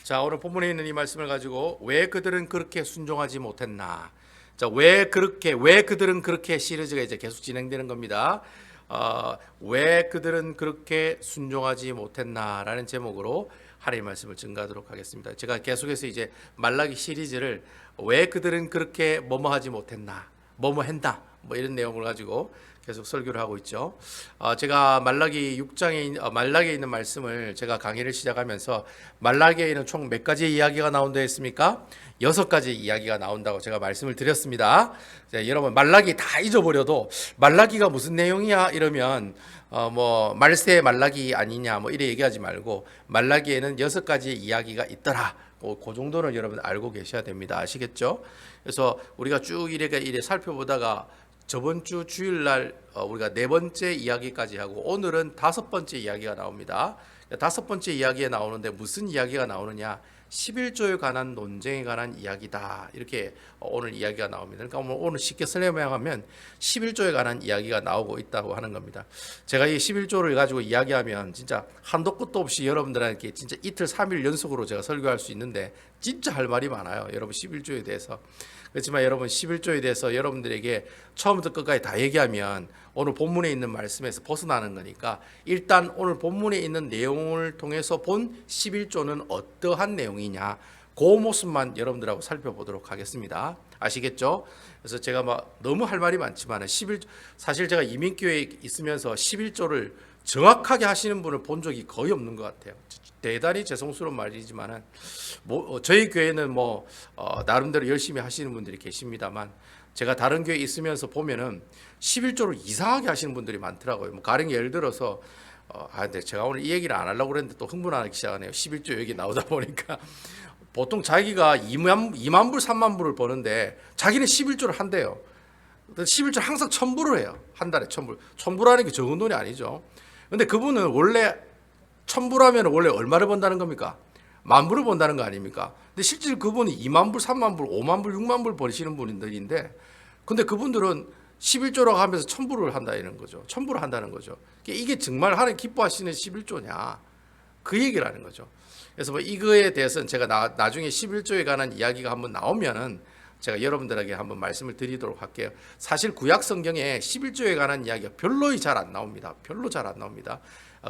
자, 오늘 본문에 있는 이 말씀을 가지고 왜 그들은 그렇게 순종하지 못했나? 자, 왜 그들은 그렇게 시리즈가 이제 계속 진행되는 겁니다. 왜 그들은 그렇게 순종하지 못했나라는 제목으로 하나님의 말씀을 증거하도록 하겠습니다. 제가 계속해서 이제 말라기 시리즈를 왜 그들은 그렇게 뭐뭐하지 못했나, 뭐뭐 했나, 뭐 이런 내용을 가지고 계속 설교를 하고 있죠. 제가 말라기 6장에 말라기에 있는 말씀을 제가 강의를 시작하면서 말라기에는 총 몇 가지 이야기가 나온다 했습니까? 6가지 이야기가 나온다고 제가 말씀을 드렸습니다. 여러분 말라기 다 잊어버려도 말라기가 무슨 내용이야 이러면 뭐 말세 말라기 아니냐 뭐 이래 얘기하지 말고 말라기에는 6가지 이야기가 있더라. 그 정도는 여러분 알고 계셔야 됩니다. 아시겠죠? 그래서 우리가 쭉 이래 살펴보다가 저번 주 주일날 우리가 4번째 이야기까지 하고 오늘은 5번째 이야기가 나옵니다. 5번째 이야기에 나오는데 무슨 이야기가 나오느냐? 11조에 관한 논쟁에 관한 이야기다. 이렇게 오늘 이야기가 나옵니다. 그러니까 오늘 쉽게 설명하면 11조에 관한 이야기가 나오고 있다고 하는 겁니다. 제가 이 11조를 가지고 이야기하면 진짜 한도 끝도 없이 여러분들에게 진짜 이틀 3일 연속으로 제가 설교할 수 있는데 진짜 할 말이 많아요. 여러분 11조에 대해서. 그렇지만 여러분 11조에 대해서 여러분들에게 처음부터 끝까지 다 얘기하면 오늘 본문에 있는 말씀에서 벗어나는 거니까 일단 오늘 본문에 있는 내용을 통해서 본 11조는 어떠한 내용이냐 그 모습만 여러분들하고 살펴보도록 하겠습니다. 아시겠죠? 그래서 제가 막 너무 할 말이 많지만 사실 제가 이민교회에 있으면서 11조를 정확하게 하시는 분을 본 적이 거의 없는 것 같아요. 대단히 죄송스러운 말이지만은 저희 교회는 나름대로 열심히 하시는 분들이 계십니다만 제가 다른 교회 있으면서 보면은 11조를 이상하게 하시는 분들이 많더라고요. 가령 예를 들어서 근데 제가 오늘 이 얘기를 안 하려고 그랬는데 또 흥분하기 시작하네요. 11조 얘기 나오다 보니까 보통 자기가 2만 불, 3만 불을 버는데 자기는 11조를 한대요. 11조 항상 1,000불을 해요. 한 달에 1,000불. 1,000불하는 게 적은 돈이 아니죠. 근데 그분은 원래 1,000불 하면 원래 얼마를 번다는 겁니까? 10,000불을 번다는 거 아닙니까? 근데 실제 그분이 2만 불, 3만 불, 5만 불, 6만 불 버시는 분들인데 근데 그분들은 11조라고 하면서 1,000불을 한다는 거죠. 1,000불을 한다는 거죠. 이게 정말 하나님 기뻐하시는 11조냐? 그 얘기를 하는 거죠. 그래서 이거에 대해서는 제가 나중에 11조에 관한 이야기가 한번 나오면은 제가 여러분들에게 한번 말씀을 드리도록 할게요. 사실 구약 성경에 11조에 관한 이야기가 별로 잘 안 나옵니다. 별로 잘 안 나옵니다.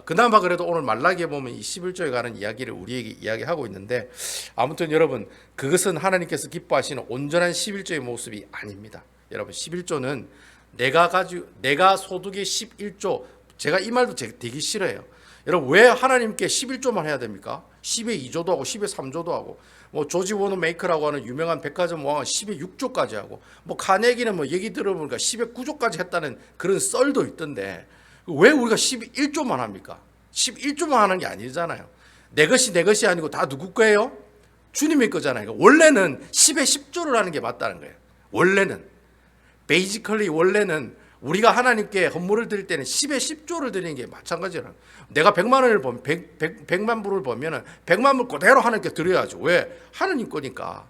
그나마 그래도 오늘 말라기에 보면 이 11조에 관한 이야기를 우리에게 이야기하고 있는데 아무튼 여러분 그것은 하나님께서 기뻐하시는 온전한 11조의 모습이 아닙니다. 여러분 11조는 내가 소득의 11조 제가 이 말도 되게 싫어요. 여러분 왜 하나님께 11조만 해야 됩니까? 10의 2조도 하고 10의 3조도 하고 조지 워너메이커라고 하는 유명한 백화점 왕은 10의 6조까지 하고 카네기는 얘기 들어보니까 10의 9조까지 했다는 그런 썰도 있던데 왜 우리가 11조만 합니까? 11조만 하는 게 아니잖아요. 내 것이 아니고 다 누구 거예요? 주님의 거잖아요. 그러니까 원래는 10의 10조를 하는 게 맞다는 거예요. 원래는 우리가 하나님께 헌물을 드릴 때는 10의 10조를 드리는 게 마찬가지라는 거예요. 내가 100만 원을 보면 100만 불을 보면은 100만 불 그대로 하나님께 드려야죠. 왜? 하나님 거니까.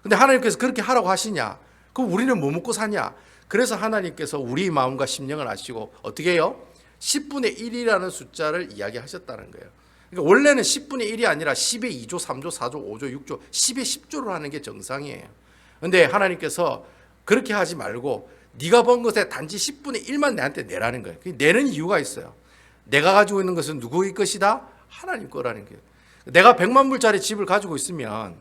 근데 하나님께서 그렇게 하라고 하시냐? 그럼 우리는 뭐 먹고 사냐? 그래서 하나님께서 우리 마음과 심령을 아시고 어떻게 해요? 10분의 1이라는 숫자를 이야기하셨다는 거예요. 그러니까 원래는 10분의 1이 아니라 10의 2조, 3조, 4조, 5조, 6조, 10의 10조를 하는 게 정상이에요. 근데 하나님께서 그렇게 하지 말고 네가 번 것에 단지 10분의 1만 내한테 내라는 거예요. 내는 이유가 있어요. 내가 가지고 있는 것은 누구의 것이다? 하나님 거라는 거예요. 내가 100만 불짜리 집을 가지고 있으면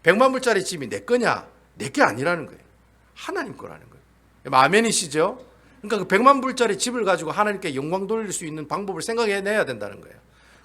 100만 불짜리 집이 내 거냐? 내 게 아니라는 거예요. 하나님 거라는 거예요. 아멘이시죠? 그러니까 그 100만 불짜리 집을 가지고 하나님께 영광 돌릴 수 있는 방법을 생각해내야 된다는 거예요.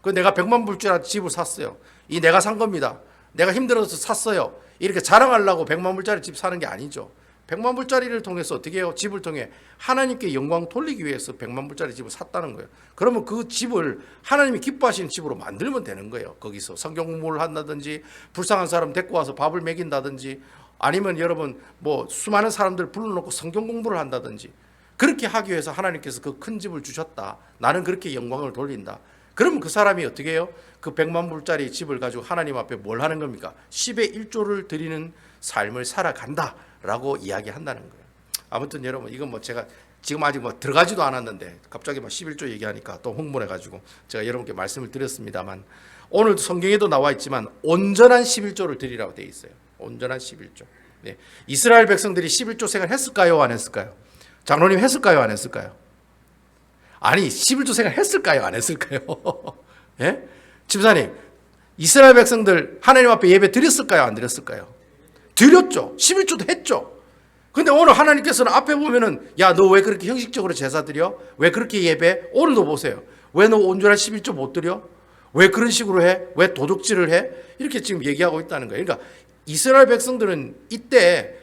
그 내가 100만 불짜리 집을 샀어요. 이 내가 산 겁니다. 내가 힘들어서 샀어요. 이렇게 자랑하려고 100만 불짜리 집 사는 게 아니죠. 100만 불짜리를 통해서 어떻게 해요? 집을 통해 하나님께 영광 돌리기 위해서 100만 불짜리 집을 샀다는 거예요. 그러면 그 집을 하나님이 기뻐하시는 집으로 만들면 되는 거예요. 거기서 성경 공부를 한다든지 불쌍한 사람 데리고 와서 밥을 먹인다든지 아니면 여러분 수많은 사람들 불러놓고 성경 공부를 한다든지 그렇게 하기 위해서 하나님께서 그 큰 집을 주셨다. 나는 그렇게 영광을 돌린다. 그러면 그 사람이 어떻게 해요? 그 100만 불짜리 집을 가지고 하나님 앞에 뭘 하는 겁니까? 10의 1조를 드리는 삶을 살아간다 라고 이야기한다는 거예요. 아무튼 여러분 이건 제가 지금 아직 뭐 들어가지도 않았는데 갑자기 막 11조 얘기하니까 또 흥분해가지고 제가 여러분께 말씀을 드렸습니다만, 오늘 성경에도 나와 있지만 온전한 11조를 드리라고 되어 있어요. 온전한 11조. 네. 이스라엘 백성들이 11조 생활 했을까요? 안 했을까요? 장로님 했을까요? 안 했을까요? 아니 11조 생활 했을까요? 안 했을까요? 예? 집사님, 이스라엘 백성들 하나님 앞에 예배 드렸을까요? 안 드렸을까요? 드렸죠. 11조도 했죠. 근데 오늘 하나님께서는 앞에 보면은, 야, 너 왜 그렇게 형식적으로 제사 드려? 왜 그렇게 예배? 오늘도 보세요. 왜 너 온전한 11조 못 드려? 왜 그런 식으로 해? 왜 도둑질을 해? 이렇게 지금 얘기하고 있다는 거예요. 그러니까 이스라엘 백성들은 이때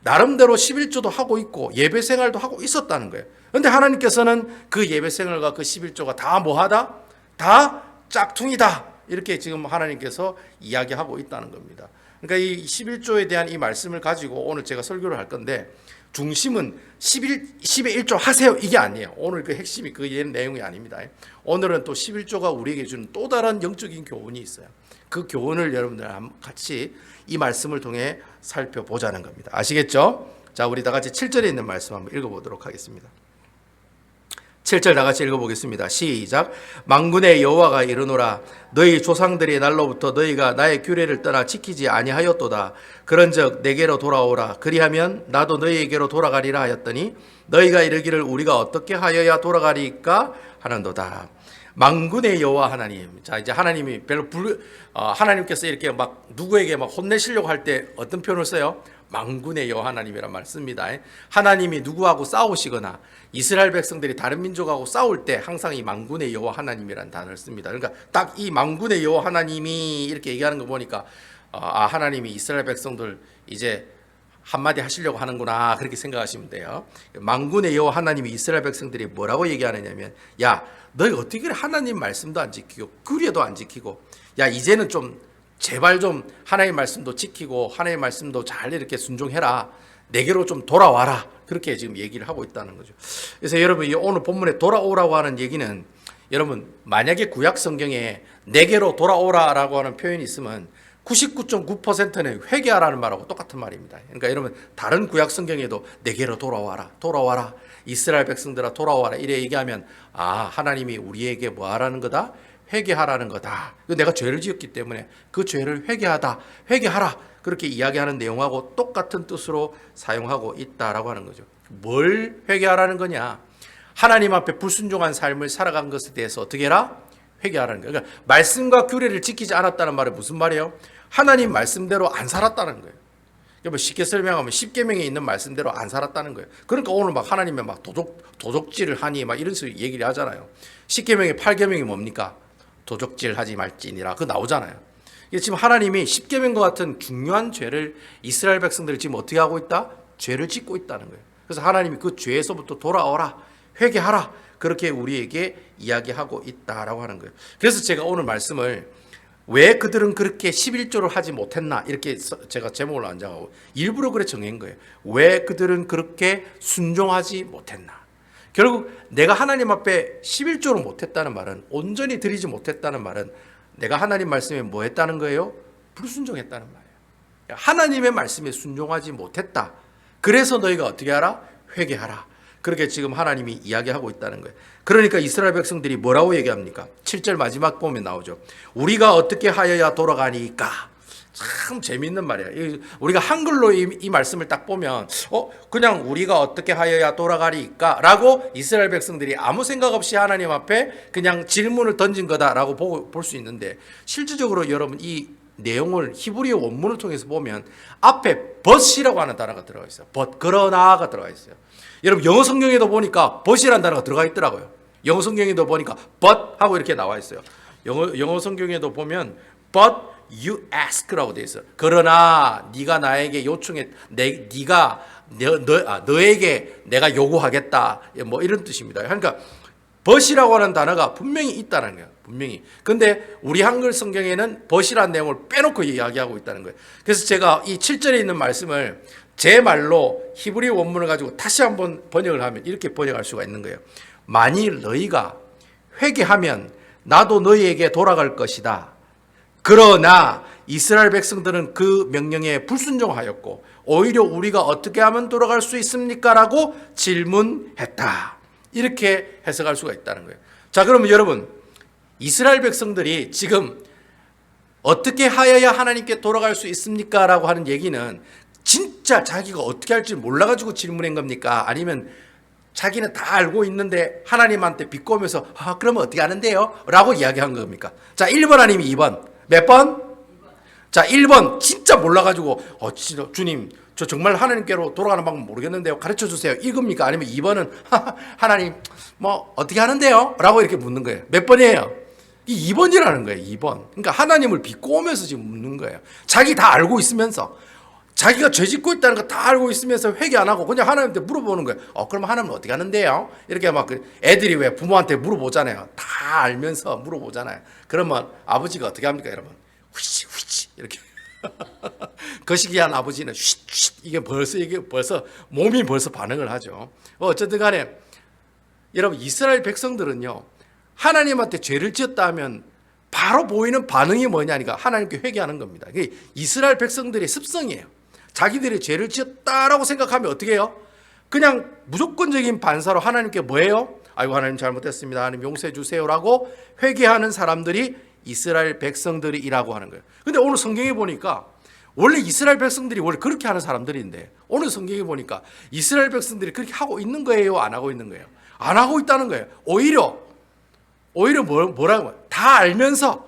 나름대로 11조도 하고 있고 예배 생활도 하고 있었다는 거예요. 그런데 하나님께서는 그 예배 생활과 그 11조가 다 뭐하다? 다 짝퉁이다. 이렇게 지금 하나님께서 이야기하고 있다는 겁니다. 그러니까 이 11조에 대한 이 말씀을 가지고 오늘 제가 설교를 할 건데, 중심은 10의 1조 하세요 이게 아니에요. 오늘 그 핵심이 그 내용이 아닙니다. 오늘은 또 11조가 우리에게 주는 또 다른 영적인 교훈이 있어요. 그 교훈을 여러분들 같이 이 말씀을 통해 살펴보자는 겁니다. 아시겠죠? 자, 우리 다 같이 7절에 있는 말씀 한번 읽어보도록 하겠습니다. 7절 다 같이 읽어보겠습니다. 시작. 만군의 여호와가 이르노라. 너희 조상들의 날로부터 너희가 나의 규례를 떠나 지키지 아니하였도다. 그런즉 내게로 돌아오라. 그리하면 나도 너희에게로 돌아가리라 하였더니 너희가 이르기를 우리가 어떻게 하여야 돌아가리까 하는도다. 만군의 여호와 하나님. 자, 이제 하나님이 하나님께서 이렇게 막 누구에게 막 혼내시려고 할 때 어떤 표현을 써요? 만군의 여호와 하나님이란 말을 씁니다. 하나님이 누구하고 싸우시거나 이스라엘 백성들이 다른 민족하고 싸울 때 항상 이 만군의 여호와 하나님이라는 단어를 씁니다. 그러니까 딱 이 만군의 여호와 하나님이 이렇게 얘기하는 거 보니까 하나님이 이스라엘 백성들 이제 한마디 하시려고 하는구나, 그렇게 생각하시면 돼요. 만군의 여호와 하나님이 이스라엘 백성들이 뭐라고 얘기하느냐면, 야, 너희 어떻게 하나님 말씀도 안 지키고 규례도 안 지키고, 야, 이제는 좀 제발 좀 하나님 말씀도 지키고 하나님 말씀도 잘 이렇게 순종해라. 내게로 좀 돌아와라. 그렇게 지금 얘기를 하고 있다는 거죠. 그래서 여러분, 이 오늘 본문에 돌아오라고 하는 얘기는, 여러분 만약에 구약 성경에 내게로 돌아오라라고 하는 표현이 있으면 99.9%는 회개하라는 말하고 똑같은 말입니다. 그러니까 여러분, 다른 구약 성경에도 내게로 돌아와라, 이스라엘 백성들아 돌아와라 이래 얘기하면, 하나님이 우리에게 뭐 하라는 거다? 회개하라는 거다. 내가 죄를 지었기 때문에 그 죄를 회개하라. 그렇게 이야기하는 내용하고 똑같은 뜻으로 사용하고 있다라고 하는 거죠. 뭘 회개하라는 거냐? 하나님 앞에 불순종한 삶을 살아간 것에 대해서 어떻게 해라? 회개하라는 거예요. 그러니까 말씀과 규례를 지키지 않았다는 말은 무슨 말이에요? 하나님 말씀대로 안 살았다는 거예요. 쉽게 설명하면 10계명에 있는 말씀대로 안 살았다는 거예요. 그러니까 오늘 막 하나님이 막 도둑질을 하니 막 이런 식으로 얘기를 하잖아요. 10계명의 8계명이 뭡니까? 도적질 하지 말지니라. 그거 나오잖아요. 지금 하나님이 10계명과 같은 중요한 죄를 이스라엘 백성들이 지금 어떻게 하고 있다? 죄를 짓고 있다는 거예요. 그래서 하나님이 그 죄에서부터 돌아오라, 회개하라, 그렇게 우리에게 이야기하고 있다라고 하는 거예요. 그래서 제가 오늘 말씀을 왜 그들은 그렇게 11조를 하지 못했나, 이렇게 제가 제목을 안 정하고 일부러 그래 정한 거예요. 왜 그들은 그렇게 순종하지 못했나. 결국 내가 하나님 앞에 11조를 못했다는 말은, 온전히 드리지 못했다는 말은 내가 하나님 말씀에 뭐 했다는 거예요? 불순종했다는 말이에요. 하나님의 말씀에 순종하지 못했다. 그래서 너희가 어떻게 하라? 회개하라. 그렇게 지금 하나님이 이야기하고 있다는 거예요. 그러니까 이스라엘 백성들이 뭐라고 얘기합니까? 7절 마지막 보면 나오죠. 우리가 어떻게 하여야 돌아가니까. 참 재미있는 말이에요. 우리가 한글로 이 말씀을 딱 보면 그냥 우리가 어떻게 하여야 돌아가리까 라고 이스라엘 백성들이 아무 생각 없이 하나님 앞에 그냥 질문을 던진 거다라고 볼 수 있는데, 실질적으로 여러분 이 내용을 히브리어 원문을 통해서 보면 앞에 but이라고 하는 단어가 들어가 있어요. but, 그러나가 들어가 있어요. 여러분 영어 성경에도 보니까 but이라는 단어가 들어가 있더라고요. 영어 성경에도 보니까 but 하고 이렇게 나와 있어요. 영어 성경에도 보면 but you ask라고 되어 있어요. 그러나 네가 나에게 요청해, 너에게 내가 요구하겠다, 뭐 이런 뜻입니다. 그러니까 but이라고 하는 단어가 분명히 있다는 거예요. 분명히. 근데 우리 한글 성경에는 but이라는 내용을 빼놓고 이야기하고 있다는 거예요. 그래서 제가 이 7절에 있는 말씀을 제 말로 히브리 원문을 가지고 다시 한번 번역을 하면 이렇게 번역할 수가 있는 거예요. 만일 너희가 회개하면 나도 너희에게 돌아갈 것이다. 그러나 이스라엘 백성들은 그 명령에 불순종하였고 오히려 우리가 어떻게 하면 돌아갈 수 있습니까? 라고 질문했다. 이렇게 해석할 수가 있다는 거예요. 자, 그러면 여러분, 이스라엘 백성들이 지금 어떻게 하여야 하나님께 돌아갈 수 있습니까? 라고 하는 얘기는 진짜 자기가 어떻게 할지 몰라가지고 질문한 겁니까? 아니면 자기는 다 알고 있는데 하나님한테 비꼬면서 그러면 어떻게 하는데요? 라고 이야기한 겁니까? 자, 1번 아니면 2번. 몇 번? 자, 1번 진짜 몰라가지고 주님 저 정말 하나님께로 돌아가는 방법 모르겠는데요, 가르쳐 주세요, 이겁니까? 아니면 2번은 하나님 뭐 어떻게 하는데요? 라고 이렇게 묻는 거예요. 몇 번이에요? 이 2번이라는 거예요. 2번. 그러니까 하나님을 비꼬면서 지금 묻는 거예요. 자기 다 알고 있으면서, 자기가 죄 짓고 있다는 거 다 알고 있으면서 회개 안 하고 그냥 하나님한테 물어보는 거예요. 그럼 하나님은 어떻게 하는데요? 이렇게 막 애들이 왜 부모한테 물어보잖아요. 다 알면서 물어보잖아요. 그러면 아버지가 어떻게 합니까, 여러분? 휘치 휘치 이렇게 거시기한 아버지는 쉿쉿, 이게 벌써 몸이 벌써 반응을 하죠. 어쨌든 간에 여러분, 이스라엘 백성들은요, 하나님한테 죄를 지었다 하면 바로 보이는 반응이 뭐냐니까 하나님께 회개하는 겁니다. 그게 이스라엘 백성들의 습성이에요. 자기들이 죄를 지었다라고 생각하면 어떻게 해요? 그냥 무조건적인 반사로 하나님께 뭐예요? 아이고 하나님 잘못했습니다, 하나님 용서해 주세요라고 회개하는 사람들이 이스라엘 백성들이라고 하는 거예요. 근데 오늘 성경에 보니까 원래 이스라엘 백성들이 원래 그렇게 하는 사람들인데 오늘 성경에 보니까 이스라엘 백성들이 그렇게 하고 있는 거예요, 안 하고 있는 거예요? 안 하고 있다는 거예요. 오히려 뭐라고 다 알면서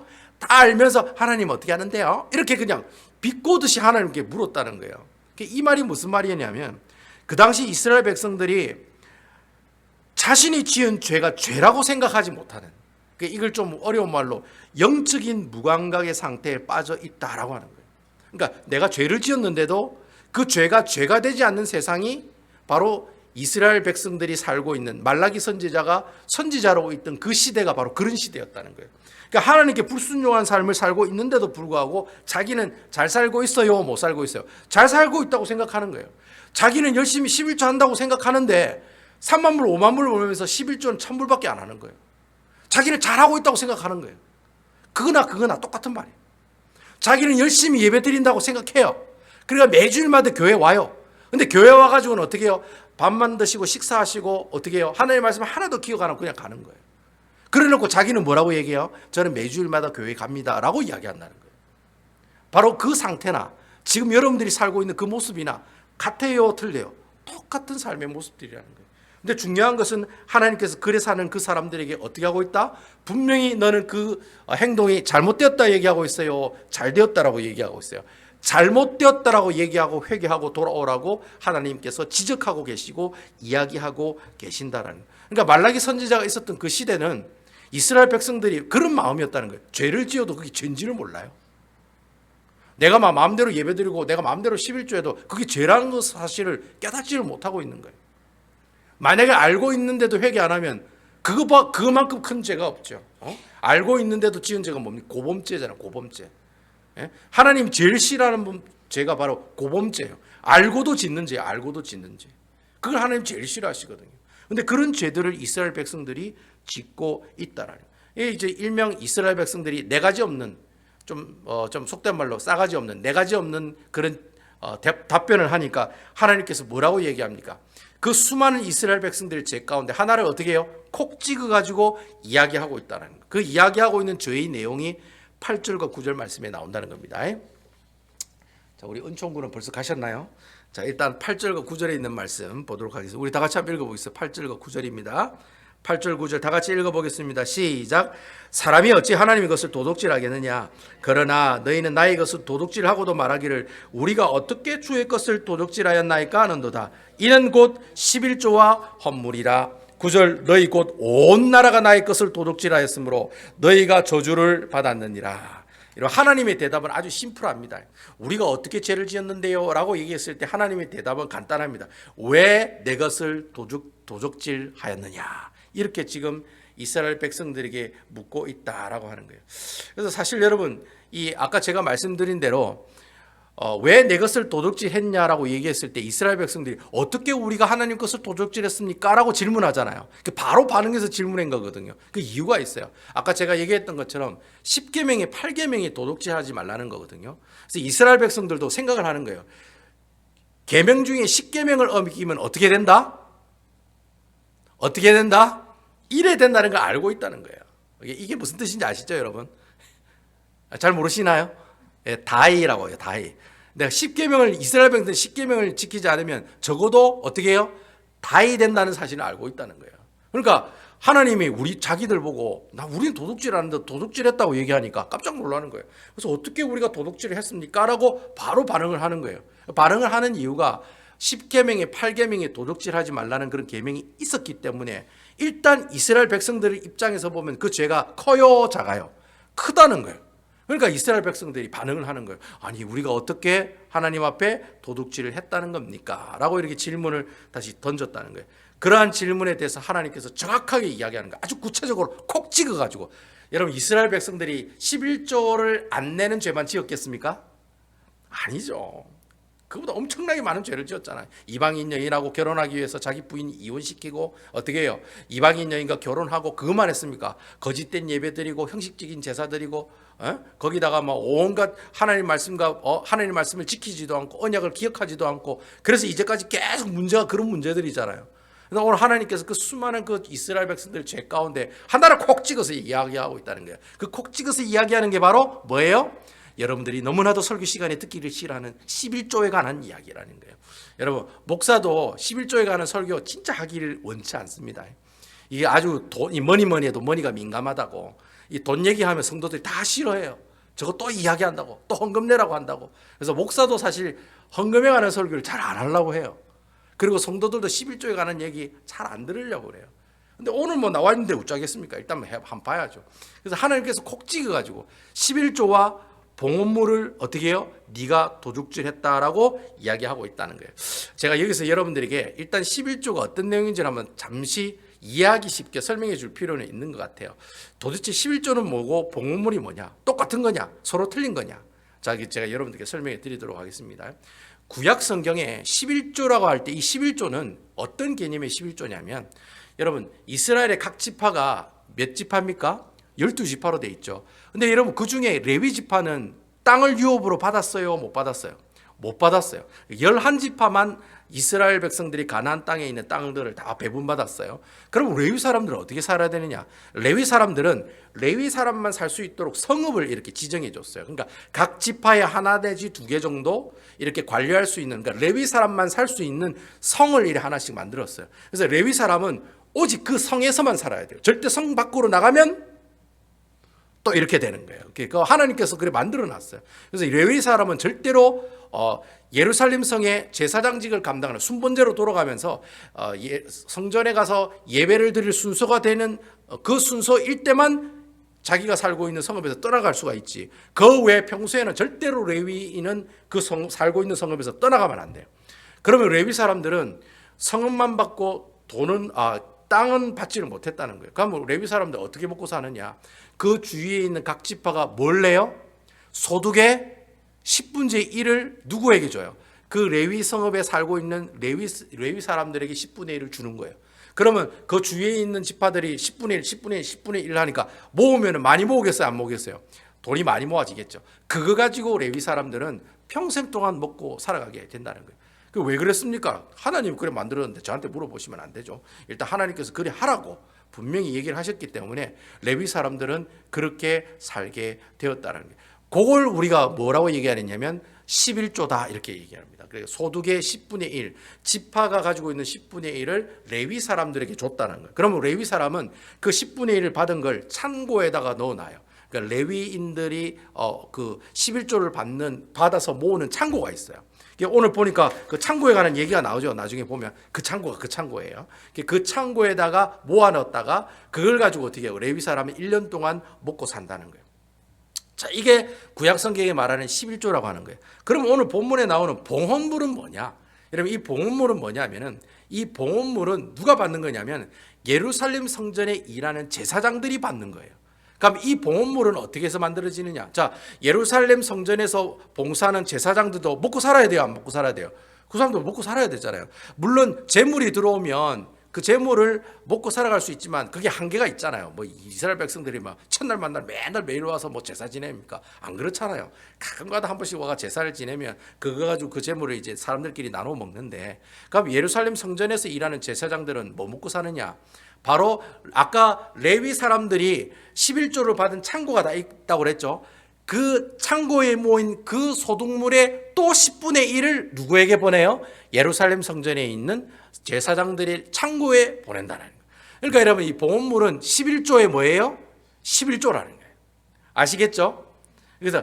하나님 어떻게 하는데요? 이렇게 그냥 비꼬듯이 하나님께 물었다는 거예요. 이 말이 무슨 말이냐면 그 당시 이스라엘 백성들이 자신이 지은 죄가 죄라고 생각하지 못하는, 이걸 좀 어려운 말로 영적인 무감각의 상태에 빠져 있다라고 하는 거예요. 그러니까 내가 죄를 지었는데도 그 죄가 죄가 되지 않는 세상이 바로 이스라엘 백성들이 살고 있는, 말라기 선지자가 선지자로 있던 그 시대가 바로 그런 시대였다는 거예요. 그러니까 하나님께 불순종한 삶을 살고 있는데도 불구하고 자기는 잘 살고 있어요, 못 살고 있어요? 잘 살고 있다고 생각하는 거예요. 자기는 열심히 11조 한다고 생각하는데 3만 불 5만 불을 벌면서 11조는 1000불밖에 안 하는 거예요. 자기는 잘하고 있다고 생각하는 거예요. 그거나 똑같은 말이에요. 자기는 열심히 예배 드린다고 생각해요. 그러니까 매주일마다 교회 와요. 근데 교회 와가지고는 어떻게 해요? 밥만 드시고 식사하시고 어떻게 해요? 하나님의 말씀 하나도 기억 안 하고 그냥 가는 거예요. 그래 놓고 자기는 뭐라고 얘기해요? 저는 매주일마다 교회 갑니다 라고 이야기한다는 거예요. 바로 그 상태나 지금 여러분들이 살고 있는 그 모습이나 같아요, 틀려요? 똑같은 삶의 모습들이라는 거예요. 근데 중요한 것은 하나님께서 그래 사는 그 사람들에게 어떻게 하고 있다? 분명히 너는 그 행동이 잘못되었다 얘기하고 있어요, 잘 되었다라고 얘기하고 있어요. 잘못되었다라고 얘기하고 회개하고 돌아오라고 하나님께서 지적하고 계시고 이야기하고 계신다라는 거예요. 그러니까 말라기 선지자가 있었던 그 시대는 이스라엘 백성들이 그런 마음이었다는 거예요. 죄를 지어도 그게 죄인지를 몰라요. 내가 마음대로 예배드리고 내가 마음대로 11조해도 그게 죄라는 것 사실을 깨닫지를 못하고 있는 거예요. 만약에 알고 있는데도 회개 안 하면 그만큼 큰 죄가 없죠. 알고 있는데도 지은 죄가 뭡니까? 고범죄잖아요. 고범죄. 하나님 제일 싫어하는 죄가 바로 고범죄예요. 알고도 짓는 죄, 알고도 짓는 죄. 그걸 하나님 제일 싫어하시거든요. 근데 그런 죄들을 이스라엘 백성들이 짓고 있다라는 거예요. 이제 일명 이스라엘 백성들이 네 가지 없는, 좀 속된 말로 싸가지 없는, 네 가지 없는 그런 답변을 하니까 하나님께서 뭐라고 얘기합니까? 그 수많은 이스라엘 백성들의 죄 가운데 하나를 어떻게 해요? 콕 찍어가지고 이야기하고 있다는 거예요. 그 이야기하고 있는 죄의 내용이 8절과 9절 말씀에 나온다는 겁니다. 자, 우리 은총군은 벌써 가셨나요? 자, 일단 8절과 9절에 있는 말씀 보도록 하겠습니다. 우리 다 같이 한번 읽어보겠습니다. 8절과 9절입니다. 8절 9절 다 같이 읽어보겠습니다. 시작. 사람이 어찌 하나님의 것을 도둑질하겠느냐? 그러나 너희는 나의 것을 도둑질하고도 말하기를 우리가 어떻게 주의 것을 도둑질하였나이까 하는도다. 이는 곧 11조와 헌물이라. 9절 너희 곧 온 나라가 나의 것을 도둑질하였으므로 너희가 저주를 받았느니라. 이런 하나님의 대답은 아주 심플합니다. 우리가 어떻게 죄를 지었는데요? 라고 얘기했을 때 하나님의 대답은 간단합니다. 왜 내 것을 도둑질하였느냐? 이렇게 지금 이스라엘 백성들에게 묻고 있다라고 하는 거예요. 그래서 사실 여러분, 이 아까 제가 말씀드린 대로 왜 내 것을 도둑질했냐라고 얘기했을 때 이스라엘 백성들이 어떻게 우리가 하나님 것을 도둑질했습니까? 라고 질문하잖아요. 바로 반응해서 질문한 거거든요. 그 이유가 있어요. 아까 제가 얘기했던 것처럼 10계명의 8계명이 도둑질하지 말라는 거거든요. 그래서 이스라엘 백성들도 생각을 하는 거예요. 계명 중에 10계명을 어기면 어떻게 된다? 어떻게 된다? 이래 된다는 걸 알고 있다는 거예요. 이게 무슨 뜻인지 아시죠, 여러분? 잘 모르시나요? 예, 다이라고 해요. 다이. 내가 10계명을 이스라엘 백성들 10계명을 지키지 않으면 적어도 어떻게 해요? 다이 된다는 사실을 알고 있다는 거예요. 그러니까 하나님이 우리 자기들 보고 우리는 도둑질하는데 도둑질했다고 얘기하니까 깜짝 놀라는 거예요. 그래서 어떻게 우리가 도둑질을 했습니까? 라고 바로 반응을 하는 거예요. 반응을 하는 이유가 10계명에 8계명에 도둑질하지 말라는 그런 계명이 있었기 때문에 일단 이스라엘 백성들 입장에서 보면 그 죄가 커요, 작아요? 크다는 거예요. 그러니까 이스라엘 백성들이 반응을 하는 거예요. 아니 우리가 어떻게 하나님 앞에 도둑질을 했다는 겁니까? 라고 이렇게 질문을 다시 던졌다는 거예요. 그러한 질문에 대해서 하나님께서 정확하게 이야기하는 거예요. 아주 구체적으로 콕 찍어가지고. 여러분 이스라엘 백성들이 11조를 안 내는 죄만 지었겠습니까? 아니죠. 그보다 엄청나게 많은 죄를 지었잖아요. 이방인 여인하고 결혼하기 위해서 자기 부인 이혼시키고 어떻게 해요? 이방인 여인과 결혼하고 그것만 했습니까? 거짓된 예배 드리고 형식적인 제사 드리고 거기다가 막 온갖 하나님 말씀과 하나님 말씀을 지키지도 않고 언약을 기억하지도 않고 그래서 이제까지 계속 문제가 그런 문제들이잖아요. 그래서 오늘 하나님께서 그 수많은 그 이스라엘 백성들 죄 가운데 하나를 콕 찍어서 이야기하고 있다는 거예요. 그 콕 찍어서 이야기하는 게 바로 뭐예요? 여러분들이 너무나도 설교 시간에 듣기를 싫어하는 11조에 관한 이야기라는 거예요. 여러분 목사도 11조에 관한 설교 진짜 하기를 원치 않습니다. 이게 아주 뭐니 해도 머니가 민감하다고 이 돈 얘기하면 성도들이 다 싫어해요. 저거 또 이야기한다고 또 헌금 내라고 한다고. 그래서 목사도 사실 헌금에 관한 설교를 잘 안 하려고 해요. 그리고 성도들도 11조에 관한 얘기 잘 안 들으려고 그래요. 근데 오늘 뭐 나와 있는데 어쩌겠습니까? 일단 한번 봐야죠. 그래서 하나님께서 콕 찍어가지고 11조와 봉헌물을 어떻게 해요? 네가 도둑질했다라고 이야기하고 있다는 거예요. 제가 여기서 여러분들에게 일단 11조가 어떤 내용인지를 한번 잠시 이해하기 쉽게 설명해 줄 필요는 있는 것 같아요. 도대체 11조는 뭐고 봉헌물이 뭐냐? 똑같은 거냐? 서로 틀린 거냐? 자, 제가 여러분들께 설명해 드리도록 하겠습니다. 구약 성경에 11조라고 할 때 이 11조는 어떤 개념의 11조냐면 여러분 이스라엘의 각 지파가 몇 지파입니까? 12지파로 돼 있죠. 근데 여러분 그 중에 레위 지파는 땅을 유업으로 받았어요? 못 받았어요? 못 받았어요. 11지파만 이스라엘 백성들이 가나안 땅에 있는 땅들을 다 배분받았어요. 그럼 레위 사람들은 어떻게 살아야 되느냐? 레위 사람들은 레위 사람만 살 수 있도록 성읍을 이렇게 지정해 줬어요. 그러니까 각 지파에 하나 내지 두 개 정도 이렇게 관리할 수 있는, 그러니까 레위 사람만 살 수 있는 성을 이렇게 하나씩 만들었어요. 그래서 레위 사람은 오직 그 성에서만 살아야 돼요. 절대 성 밖으로 나가면 또 이렇게 되는 거예요. 그 하나님께서 그래 만들어 놨어요. 그래서 레위 사람은 절대로 예루살렘 성의 제사장직을 감당하는 순번제로 돌아가면서 성전에 가서 예배를 드릴 순서가 되는 그 순서일 때만 자기가 살고 있는 성읍에서 떠나갈 수가 있지. 그 외에 평소에는 절대로 레위인은 그 살고 있는 성읍에서 떠나가면 안 돼요. 그러면 레위 사람들은 성읍만 받고 땅은 받지를 못했다는 거예요. 그럼 레위 사람들 어떻게 먹고 사느냐? 그 주위에 있는 각 지파가 뭘 내요? 소득의 10분의 1을 누구에게 줘요? 그 레위 성읍에 살고 있는 레위 사람들에게 10분의 1을 주는 거예요. 그러면 그 주위에 있는 지파들이 10분의 1, 10분의 1, 10분의 1 하니까 모으면 많이 모으겠어요? 안 모으겠어요? 돈이 많이 모아지겠죠. 그거 가지고 레위 사람들은 평생 동안 먹고 살아가게 된다는 거예요. 왜 그랬습니까? 하나님 그래 만들었는데 저한테 물어보시면 안 되죠. 일단 하나님께서 그래 하라고 분명히 얘기를 하셨기 때문에 레위 사람들은 그렇게 살게 되었다는 거예요. 그걸 우리가 뭐라고 얘기하느냐면 11조다 이렇게 얘기합니다. 그래서 소득의 10분의 1, 지파가 가지고 있는 10분의 1을 레위 사람들에게 줬다는 거예요. 그러면 레위 사람은 그 10분의 1을 받은 걸 창고에다가 넣어놔요. 그러니까 레위인들이 그 11조를 받아서 모으는 창고가 있어요. 오늘 보니까 그 창고에 관한 얘기가 나오죠. 나중에 보면 그 창고가 그 창고예요. 그 창고에다가 모아놨다가 그걸 가지고 어떻게 해요? 레위 사람이 1년 동안 먹고 산다는 거예요. 자, 이게 구약 성경에 말하는 11조라고 하는 거예요. 그럼 오늘 본문에 나오는 봉헌물은 뭐냐? 여러분 이 봉헌물은 뭐냐면은 이 봉헌물은 누가 받는 거냐면 예루살렘 성전에 일하는 제사장들이 받는 거예요. 그럼 이 봉헌물은 어떻게 해서 만들어지느냐? 자, 예루살렘 성전에서 봉사하는 제사장들도 먹고 살아야 돼요, 안 먹고 살아야 돼요? 그 사람도 먹고 살아야 되잖아요. 물론 재물이 들어오면 그 재물을 먹고 살아갈 수 있지만 그게 한계가 있잖아요. 뭐 이스라엘 백성들이 막 첫날 만날 맨날 매일 와서 뭐 제사 지냅니까? 안 그렇잖아요. 가끔가다 한 번씩 와가 제사를 지내면 그거 가지고 그 재물을 이제 사람들끼리 나눠 먹는데, 그럼 예루살렘 성전에서 일하는 제사장들은 뭐 먹고 사느냐? 바로 아까 레위 사람들이 11조를 받은 창고가 다 있다고 그랬죠. 그 창고에 모인 그 소득물의 또 10분의 1을 누구에게 보내요? 예루살렘 성전에 있는 제사장들의 창고에 보낸다는 거예요. 그러니까 여러분, 이 봉헌물은 11조에 뭐예요? 11조라는 거예요. 아시겠죠? 그래서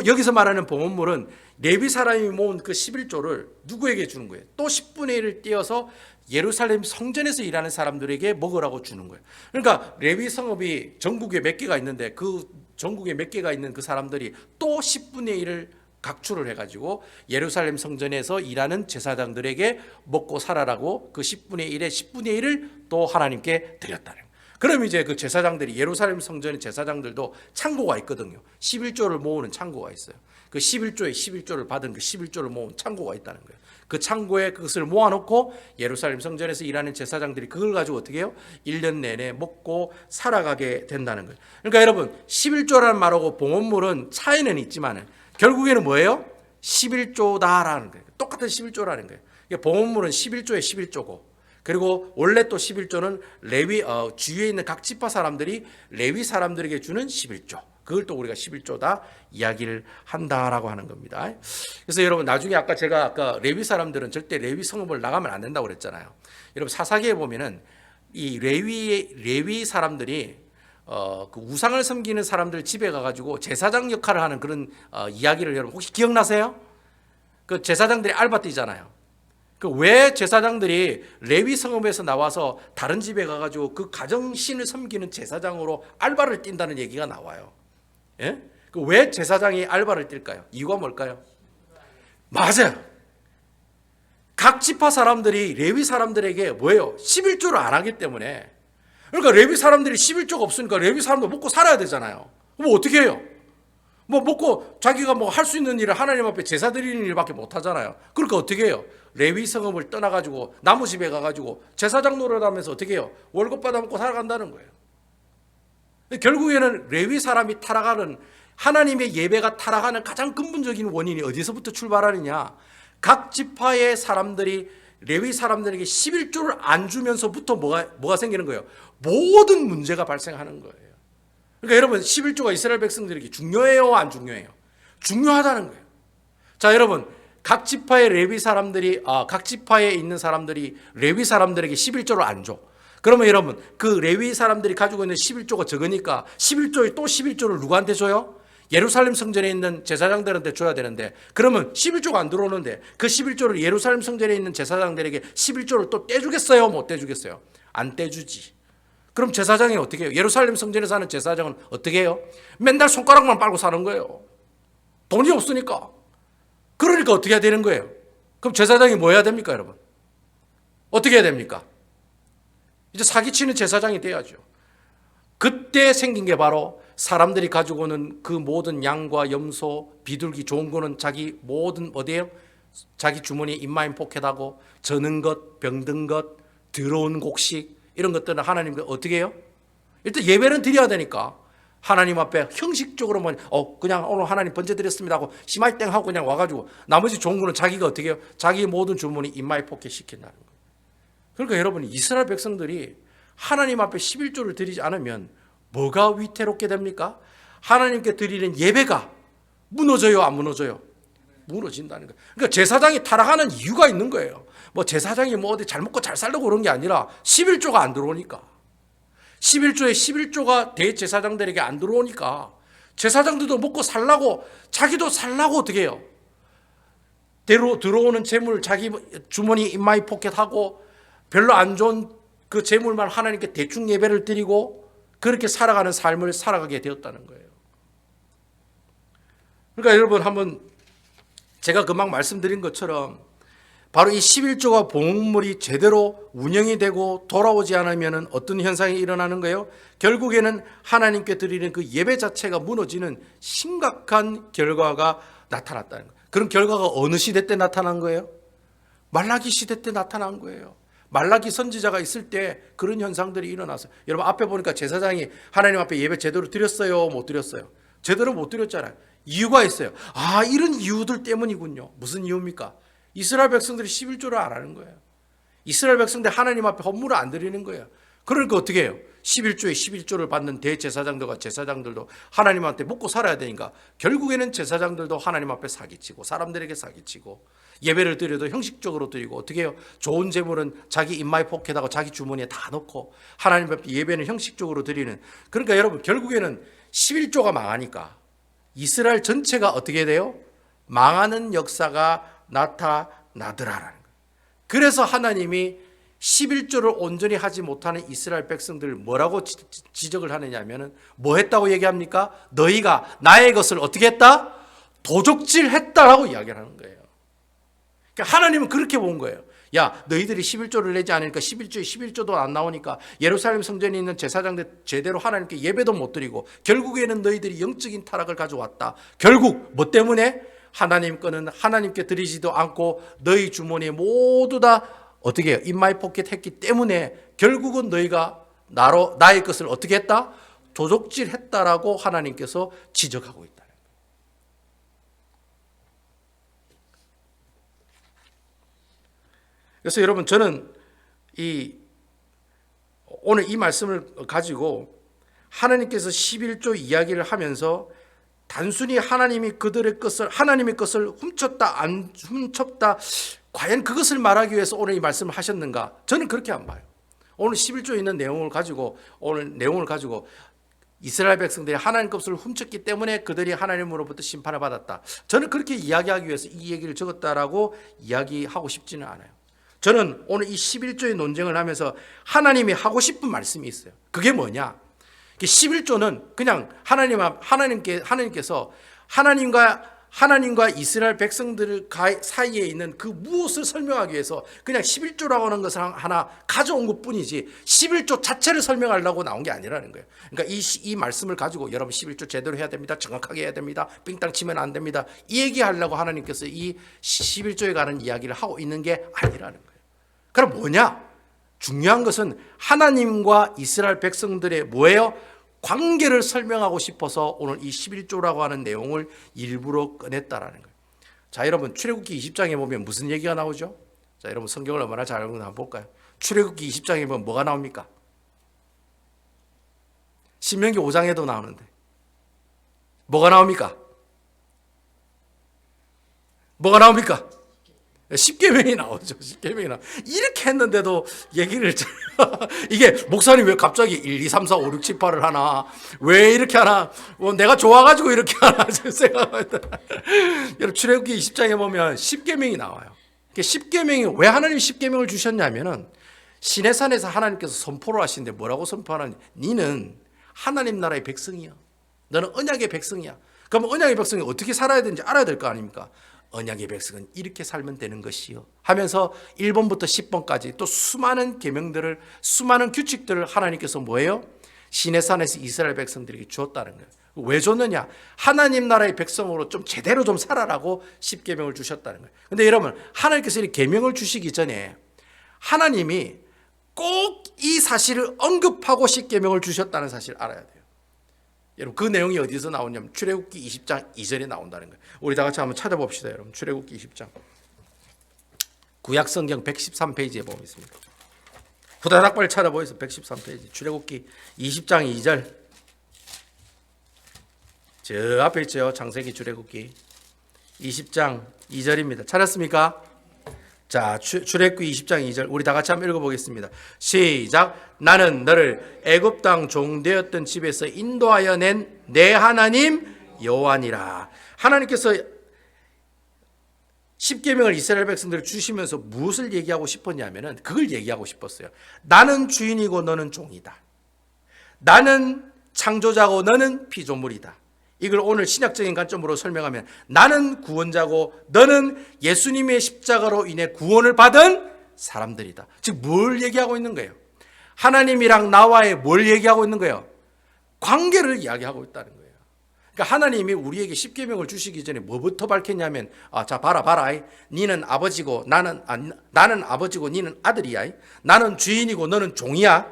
여기서 말하는 봉헌물은 레위 사람이 모은 그 11조를 누구에게 주는 거예요? 또 10분의 1을 띄어서 예루살렘 성전에서 일하는 사람들에게 먹으라고 주는 거예요. 그러니까 레위 성읍이 전국에 몇 개가 있는데 그 전국에 몇 개가 있는 그 사람들이 또 10분의 1을 각출을 해가지고 예루살렘 성전에서 일하는 제사장들에게 먹고 살아라고 그 10분의 1의 10분의 1을 또 하나님께 드렸다는 거예요. 그럼 이제 그 제사장들이, 예루살렘 성전의 제사장들도 창고가 있거든요. 11조를 모으는 창고가 있어요. 그 11조에 11조를 받은 그 11조를 모은 창고가 있다는 거예요. 그 창고에 그것을 모아놓고 예루살렘 성전에서 일하는 제사장들이 그걸 가지고 어떻게 해요? 1년 내내 먹고 살아가게 된다는 거예요. 그러니까 여러분, 11조라는 말하고 봉헌물은 차이는 있지만 결국에는 뭐예요? 11조다라는 거예요. 똑같은 11조라는 거예요. 봉헌물은 11조에 11조고, 그리고 원래 또 11조는 레위 주위에 있는 각 지파 사람들이 레위 사람들에게 주는 11조. 그걸 또 우리가 11조다 이야기를 한다라고 하는 겁니다. 그래서 여러분, 나중에 제가 레위 사람들은 절대 레위 성읍을 나가면 안 된다고 그랬잖아요. 여러분, 사사기에 보면은 이 레위 사람들이 그 우상을 섬기는 사람들 집에 가가지고 제사장 역할을 하는 그런 이야기를 여러분 혹시 기억나세요? 그 제사장들이 알바 뛰잖아요. 그 왜 제사장들이 레위 성읍에서 나와서 다른 집에 가가지고 그 가정 신을 섬기는 제사장으로 알바를 뛴다는 얘기가 나와요. 예? 그 왜 제사장이 알바를 뛸까요? 이유가 뭘까요? 맞아요. 각 지파 사람들이 레위 사람들에게 뭐예요? 11조를 안 하기 때문에. 그러니까 레위 사람들이 11조가 없으니까 레위 사람도 먹고 살아야 되잖아요. 뭐 어떻게 해요? 뭐 먹고 자기가 뭐 할 수 있는 일을 하나님 앞에 제사 드리는 일밖에 못 하잖아요. 그러니까 어떻게 해요? 레위 성읍을 떠나가지고 나무 집에 가가지고 제사장 노릇하면서 어떻게 해요? 월급 받아먹고 살아간다는 거예요. 결국에는 레위 사람이 타락하는, 하나님의 예배가 타락하는 가장 근본적인 원인이 어디서부터 출발하느냐? 각 지파의 사람들이 레위 사람들에게 11조를 안 주면서부터 뭐가 생기는 거예요? 모든 문제가 발생하는 거예요. 그러니까 여러분, 11조가 이스라엘 백성들에게 중요해요, 안 중요해요? 중요하다는 거예요. 자, 여러분, 각 지파의 레위 사람들이 각 지파에 있는 사람들이 레위 사람들에게 11조를 안 줘. 그러면 여러분, 그 레위 사람들이 가지고 있는 11조가 적으니까 11조에 또 11조를 누구한테 줘요? 예루살렘 성전에 있는 제사장들한테 줘야 되는데, 그러면 11조가 안 들어오는데 그 11조를 예루살렘 성전에 있는 제사장들에게 11조를 또 떼주겠어요? 못 떼주겠어요? 안 떼주지. 그럼 제사장이 어떻게 해요? 예루살렘 성전에 사는 제사장은 어떻게 해요? 맨날 손가락만 빨고 사는 거예요. 돈이 없으니까. 그러니까 어떻게 해야 되는 거예요? 그럼 제사장이 뭐 해야 됩니까, 여러분? 어떻게 해야 됩니까? 이제 사기치는 제사장이 돼야죠. 그때 생긴 게 바로 사람들이 가지고 오는 그 모든 양과 염소, 비둘기, 좋은 거는 자기 모든 어디에요? 자기 주머니에 인마인 포켓하고 저는 것, 병든 것, 더러운 곡식, 이런 것들은 하나님께 어떻게 해요? 일단 예배는 드려야 되니까 하나님 앞에 형식적으로만 그냥 오늘 하나님 번제 드렸습니다 하고 시마이땡 하고 그냥 와가지고 나머지 좋은 거는 자기가 어떻게 해요? 자기 모든 주머니 인마이 포켓 시킨다는 거예요. 그러니까 여러분, 이스라엘 백성들이 하나님 앞에 11조를 드리지 않으면 뭐가 위태롭게 됩니까? 하나님께 드리는 예배가 무너져요, 안 무너져요? 무너진다는 거예요. 그러니까 제사장이 타락하는 이유가 있는 거예요. 뭐 제사장이 뭐 어디 잘 먹고 잘 살려고 그런 게 아니라 11조가 안 들어오니까. 11조에 11조가 대제사장들에게 안 들어오니까 제사장들도 먹고 살라고, 자기도 살라고 어떻게 해요? 들어오는 재물 자기 주머니 인마이 포켓하고 별로 안 좋은 그 재물만 하나님께 대충 예배를 드리고 그렇게 살아가는 삶을 살아가게 되었다는 거예요. 그러니까 여러분, 한번 제가 금방 말씀드린 것처럼 바로 이 11조가 봉헌물이 제대로 운영이 되고 돌아오지 않으면 어떤 현상이 일어나는 거예요? 결국에는 하나님께 드리는 그 예배 자체가 무너지는 심각한 결과가 나타났다는 거예요. 그런 결과가 어느 시대 때 나타난 거예요? 말라기 시대 때 나타난 거예요. 말라기 선지자가 있을 때 그런 현상들이 일어났어요. 여러분 앞에 보니까 제사장이 하나님 앞에 예배 제대로 드렸어요? 못 드렸어요? 제대로 못 드렸잖아요. 이유가 있어요. 이런 이유들 때문이군요. 무슨 이유입니까? 이스라엘 백성들이 11조를 안 하는 거예요. 이스라엘 백성들 하나님 앞에 헌물을 안 드리는 거예요. 그러니까 어떻게 해요? 11조에 11조를 받는 대제사장들과 제사장들도 하나님한테 먹고 살아야 되니까 결국에는 제사장들도 하나님 앞에 사기치고 사람들에게 사기치고 예배를 드려도 형식적으로 드리고 어떻게 해요? 좋은 재물은 자기 인마이 포켓하고 자기 주머니에 다 넣고 하나님 앞에 예배는 형식적으로 드리는, 그러니까 여러분 결국에는 11조가 망하니까 이스라엘 전체가 어떻게 돼요? 망하는 역사가 나타나더라라는 거예요. 그래서 하나님이 11조를 온전히 하지 못하는 이스라엘 백성들을 뭐라고 지적을 하느냐 하면은 뭐 했다고 얘기합니까? 너희가 나의 것을 어떻게 했다? 도적질 했다라고 이야기를 하는 거예요. 그러니까 하나님은 그렇게 본 거예요. 야, 너희들이 11조를 내지 않으니까 11조에 11조도 안 나오니까 예루살렘 성전에 있는 제사장들 제대로 하나님께 예배도 못 드리고 결국에는 너희들이 영적인 타락을 가져왔다. 결국 뭐 때문에? 하나님 거는 하나님께 드리지도 않고 너희 주머니에 모두 다 어떻게 해요? 인마이 포켓 했기 때문에 결국은 너희가 나의 것을 어떻게 했다? 도적질 했다라고 하나님께서 지적하고 있다. 그래서 여러분 저는 오늘 이 말씀을 가지고 하나님께서 11조 이야기를 하면서 단순히 하나님의 것을 훔쳤다 안 훔쳤다 과연 그것을 말하기 위해서 오늘 이 말씀을 하셨는가? 저는 그렇게 안 봐요. 오늘 11조에 있는 내용을 가지고 이스라엘 백성들이 하나님 것을 훔쳤기 때문에 그들이 하나님으로부터 심판을 받았다. 저는 그렇게 이야기하기 위해서 이 얘기를 적었다라고 이야기하고 싶지는 않아요. 저는 오늘 이 11조의 논쟁을 하면서 하나님이 하고 싶은 말씀이 있어요. 그게 뭐냐? 11조는 그냥 하나님께서 하나님과 이스라엘 백성들 사이에 있는 그 무엇을 설명하기 위해서 그냥 11조라고 하는 것을 하나 가져온 것 뿐이지 11조 자체를 설명하려고 나온 게 아니라는 거예요. 그러니까 이 말씀을 가지고 여러분 11조 제대로 해야 됩니다. 정확하게 해야 됩니다. 삥땅 치면 안 됩니다. 이 얘기하려고 하나님께서 이 11조에 관한 이야기를 하고 있는 게 아니라는 거예요. 그럼 뭐냐? 중요한 것은 하나님과 이스라엘 백성들의 뭐예요? 관계를 설명하고 싶어서 오늘 이 11조라고 하는 내용을 일부러 꺼냈다라는 거예요. 자, 여러분 출애굽기 20장에 보면 무슨 얘기가 나오죠? 자, 여러분 성경을 얼마나 잘 읽는지 한번 볼까요? 출애굽기 20장에 보면 뭐가 나옵니까? 신명기 5장에도 나오는데 뭐가 나옵니까? 뭐가 나옵니까? 십계명이 나오죠. 십계명이 나오죠. 이렇게 했는데도 얘기를 이게 목사님 왜 갑자기 1, 2, 3, 4, 5, 6, 7, 8을 하나? 왜 이렇게 하나? 내가 좋아가지고 이렇게 하나? 생각합니다. 여러분 출애굽기 20장에 보면 십계명이 나와요. 십계명이 왜 하나님 십계명을 주셨냐면은 시내산에서 하나님께서 선포를 하시는데 뭐라고 선포하느냐? 니는 하나님 나라의 백성이야. 너는 언약의 백성이야. 그럼 언약의 백성이 어떻게 살아야 되는지 알아야 될 거 아닙니까? 언약의 백성은 이렇게 살면 되는 것이요 하면서 1번부터 10번까지 또 수많은 계명들을 수많은 규칙들을 하나님께서 뭐예요? 시내산에서 이스라엘 백성들에게 주었다는 거예요. 왜 줬느냐? 하나님 나라의 백성으로 좀 제대로 좀 살아라고 10계명을 주셨다는 거예요. 근데 여러분 하나님께서 이 계명을 주시기 전에 하나님이 꼭 이 사실을 언급하고 10계명을 주셨다는 사실을 알아야 돼요. 여러분 그 내용이 어디서 나오냐면 출애굽기 20장 2절에 나온다는 거예요. 우리 다 같이 한번 찾아봅시다. 여러분 출애굽기 20장 구약성경 113페이지에 보면 있습니다. 후다닥 빨리 찾아보세요. 113페이지 출애굽기 20장 2절 저 앞에 있죠. 창세기 출애굽기 20장 2절입니다. 찾았습니까? 자, 출애굽기 20장 2절 우리 다 같이 한번 읽어보겠습니다. 시작. 나는 너를 애굽 땅 종되었던 집에서 인도하여 낸 내 하나님 여호와니라. 하나님께서 십계명을 이스라엘 백성들을 주시면서 무엇을 얘기하고 싶었냐면은 그걸 얘기하고 싶었어요. 나는 주인이고 너는 종이다. 나는 창조자고 너는 피조물이다. 이걸 오늘 신약적인 관점으로 설명하면 나는 구원자고 너는 예수님의 십자가로 인해 구원을 받은 사람들이다. 즉 뭘 얘기하고 있는 거예요? 하나님이랑 나와의 뭘 얘기하고 있는 거예요? 관계를 이야기하고 있다는 거예요. 그러니까 하나님이 우리에게 십계명을 주시기 전에 뭐부터 밝혔냐면 자 봐라 니는 아버지고 나는 아버지고 니는 아들이야. 나는 주인이고 너는 종이야.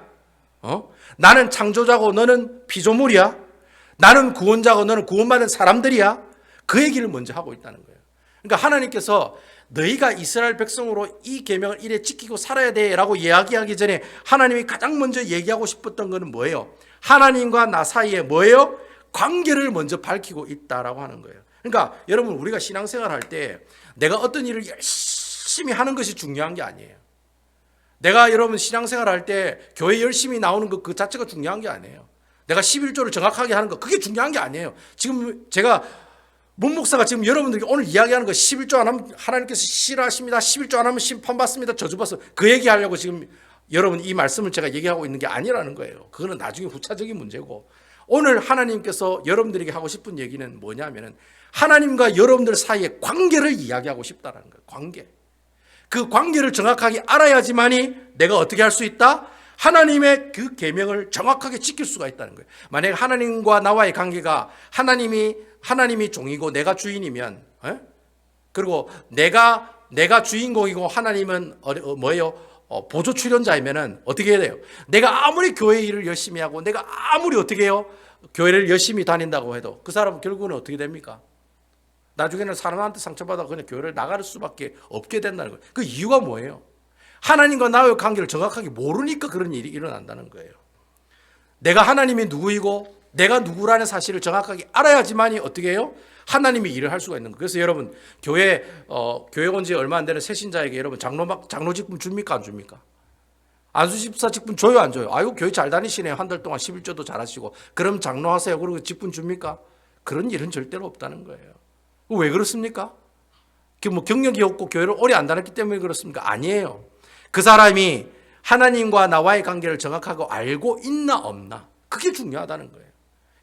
나는 창조자고 너는 피조물이야. 나는 구원자고 너는 구원받은 사람들이야. 그 얘기를 먼저 하고 있다는 거예요. 그러니까 하나님께서 너희가 이스라엘 백성으로 이 계명을 이래 지키고 살아야 돼라고 이야기하기 전에 하나님이 가장 먼저 얘기하고 싶었던 것은 뭐예요? 하나님과 나 사이에 뭐예요? 관계를 먼저 밝히고 있다라고 하는 거예요. 그러니까 여러분 우리가 신앙생활 할 때 내가 어떤 일을 열심히 하는 것이 중요한 게 아니에요. 내가 여러분 신앙생활 할 때 교회 열심히 나오는 것 그 자체가 중요한 게 아니에요. 내가 11조를 정확하게 하는 거 그게 중요한 게 아니에요. 지금 제가 문 목사가 지금 여러분들에게 오늘 이야기하는 거 11조 안 하면 하나님께서 싫어하십니다. 11조 안 하면 심판받습니다. 저주받습니다. 그 얘기하려고 지금 여러분 이 말씀을 제가 얘기하고 있는 게 아니라는 거예요. 그거는 나중에 후차적인 문제고 오늘 하나님께서 여러분들에게 하고 싶은 얘기는 뭐냐면은 하나님과 여러분들 사이의 관계를 이야기하고 싶다는 거예요. 관계. 그 관계를 정확하게 알아야지만이 내가 어떻게 할 수 있다? 하나님의 그 계명을 정확하게 지킬 수가 있다는 거예요. 만약에 하나님과 나와의 관계가 하나님이 종이고 내가 주인이면 그리고 내가 주인공이고 하나님은 뭐예요? 보조 출연자이면은 어떻게 해야 돼요? 내가 아무리 교회 일을 열심히 하고 내가 아무리 어떻게 해요? 교회를 열심히 다닌다고 해도 그 사람은 결국은 어떻게 됩니까? 나중에는 사람한테 상처받아 그냥 교회를 나갈 수밖에 없게 된다는 거예요. 그 이유가 뭐예요? 하나님과 나의 관계를 정확하게 모르니까 그런 일이 일어난다는 거예요. 내가 하나님이 누구이고 내가 누구라는 사실을 정확하게 알아야지만이 어떻게 해요? 하나님이 일을 할 수가 있는 거예요. 그래서 여러분 교회 온 지 얼마 안 되는 새신자에게 여러분 장로 직분 줍니까 안 줍니까? 안수집사 직분 줘요 안 줘요? 아이고 교회 잘 다니시네요. 한 달 동안 11조도 잘하시고 그럼 장로 하세요. 그리고 직분 줍니까? 그런 일은 절대로 없다는 거예요. 왜 그렇습니까? 뭐 경력이 없고 교회를 오래 안 다녔기 때문에 그렇습니까? 아니에요. 그 사람이 하나님과 나와의 관계를 정확하게 알고 있나 없나 그게 중요하다는 거예요.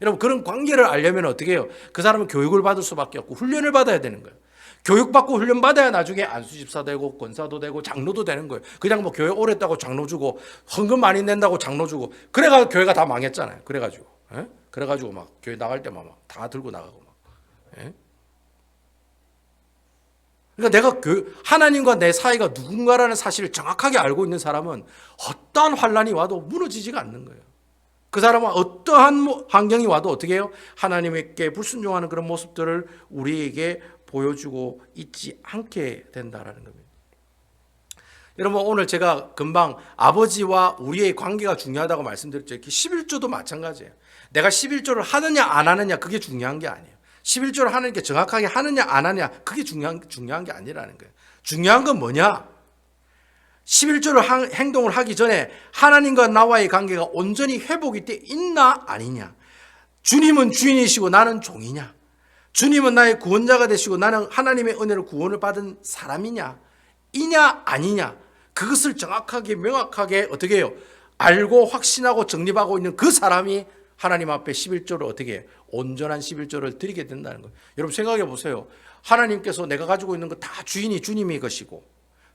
여러분 그런 관계를 알려면 어떻게 해요? 그 사람은 교육을 받을 수밖에 없고 훈련을 받아야 되는 거예요. 교육받고 훈련받아야 나중에 안수집사 되고 권사도 되고 장로도 되는 거예요. 그냥 뭐 교회 오래 했다고 장로 주고 헌금 많이 낸다고 장로 주고 그래가지고 교회가 다 망했잖아요. 그래가지고 막 교회 나갈 때만 막 다 들고 나가고 막. 그러니까 내가 하나님과 내 사이가 누군가라는 사실을 정확하게 알고 있는 사람은 어떠한 환란이 와도 무너지지가 않는 거예요. 그 사람은 어떠한 환경이 와도 어떻게 해요? 하나님께 불순종하는 그런 모습들을 우리에게 보여주고 있지 않게 된다라는 겁니다. 여러분 오늘 제가 금방 아버지와 우리의 관계가 중요하다고 말씀드렸죠. 11조도 마찬가지예요. 내가 11조를 하느냐 안 하느냐 그게 중요한 게 아니에요. 11조를 하는 게 정확하게 하느냐 안 하느냐 그게 중요한 게 아니라는 거예요. 중요한 건 뭐냐? 11조를 행동을 하기 전에 하나님과 나와의 관계가 온전히 회복이 돼 있나 아니냐. 주님은 주인이시고 나는 종이냐. 주님은 나의 구원자가 되시고 나는 하나님의 은혜로 구원을 받은 사람이냐. 이냐 아니냐. 그것을 정확하게 명확하게 어떻게 해요? 알고 확신하고 정립하고 있는 그 사람이 하나님 앞에 11조를 어떻게 해요? 온전한 11조를 드리게 된다는 거예요. 여러분 생각해 보세요. 하나님께서 내가 가지고 있는 거 다 주인이 주님의 것이고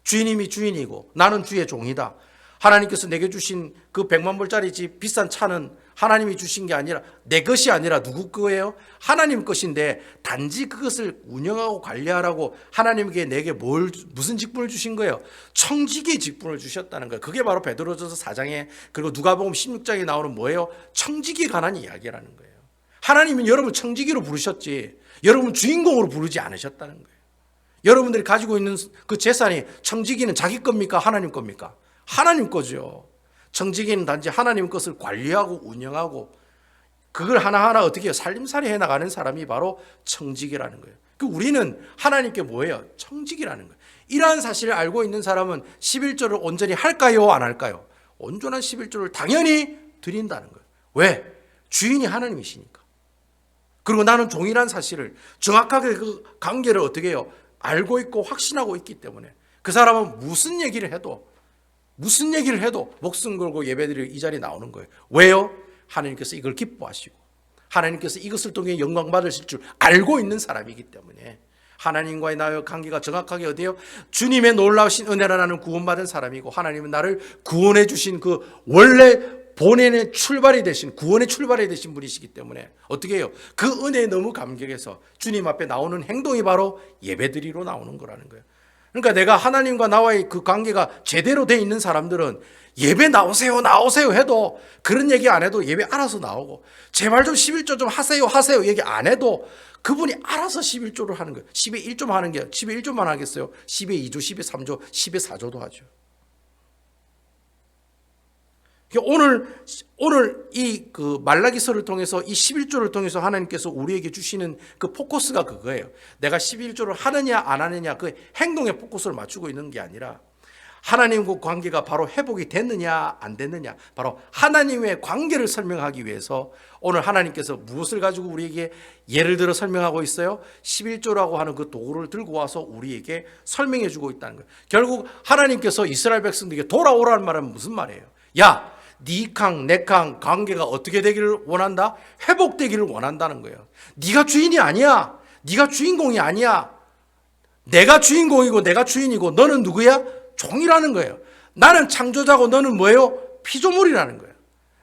주인님이 주인이고 나는 주의 종이다. 하나님께서 내게 주신 그 100만 불짜리 집 비싼 차는 하나님이 주신 게 아니라 내 것이 아니라 누구 거예요? 하나님 것인데 단지 그것을 운영하고 관리하라고 하나님께 내게 무슨 직분을 주신 거예요? 청지기의 직분을 주셨다는 거예요. 그게 바로 베드로전서 4장에 그리고 누가복음 16장에 나오는 뭐예요? 청지기에 관한 이야기라는 거예요. 하나님은 여러분 청지기로 부르셨지 여러분 주인공으로 부르지 않으셨다는 거예요. 여러분들이 가지고 있는 그 재산이 청지기는 자기 겁니까? 하나님 겁니까? 하나님 거죠. 청지기는 단지 하나님 것을 관리하고 운영하고 그걸 하나하나 어떻게 해요? 살림살이 해나가는 사람이 바로 청지기라는 거예요. 우리는 하나님께 뭐예요? 청지기라는 거예요. 이러한 사실을 알고 있는 사람은 11조를 온전히 할까요? 안 할까요? 온전한 11조를 당연히 드린다는 거예요. 왜? 주인이 하나님이시니까. 그리고 나는 종이라는 사실을 정확하게 그 관계를 어떻게 해요? 알고 있고 확신하고 있기 때문에 그 사람은 무슨 얘기를 해도 목숨 걸고 예배드리고 이 자리에 나오는 거예요. 왜요? 하나님께서 이걸 기뻐하시고 하나님께서 이것을 통해 영광 받으실 줄 알고 있는 사람이기 때문에 하나님과의 나의 관계가 정확하게 어디에요? 주님의 놀라우신 은혜로 나는 구원받은 사람이고 하나님은 나를 구원해 주신 그 원래 본연의 출발이 되신 구원의 출발이 되신 분이시기 때문에 어떻게 해요? 그 은혜에 너무 감격해서 주님 앞에 나오는 행동이 바로 예배드리러 나오는 거라는 거예요. 그러니까 내가 하나님과 나와의 그 관계가 제대로 돼 있는 사람들은 예배 나오세요 나오세요 해도 그런 얘기 안 해도 예배 알아서 나오고 제발 좀 11조 좀 하세요 얘기 안 해도 그분이 알아서 11조를 하는 거예요. 10에 1조만 하는 게 10에 1조만 하겠어요? 10에 2조, 10에 3조, 10에 4조도 하죠. 오늘 이 그 말라기서를 통해서 이 11조를 통해서 하나님께서 우리에게 주시는 그 포커스가 그거예요. 내가 11조를 하느냐 안 하느냐 그 행동에 포커스를 맞추고 있는 게 아니라 하나님과 관계가 바로 회복이 됐느냐 안 됐느냐 바로 하나님의 관계를 설명하기 위해서 오늘 하나님께서 무엇을 가지고 우리에게 예를 들어 설명하고 있어요? 11조라고 하는 그 도구를 들고 와서 우리에게 설명해 주고 있다는 거예요. 결국 하나님께서 이스라엘 백성들에게 돌아오라는 말은 무슨 말이에요? 야, 네 강, 내 강 관계가 어떻게 되기를 원한다? 회복되기를 원한다는 거예요. 네가 주인이 아니야. 네가 주인공이 아니야. 내가 주인공이고 내가 주인이고 너는 누구야? 종이라는 거예요. 나는 창조자고 너는 뭐예요? 피조물이라는 거예요.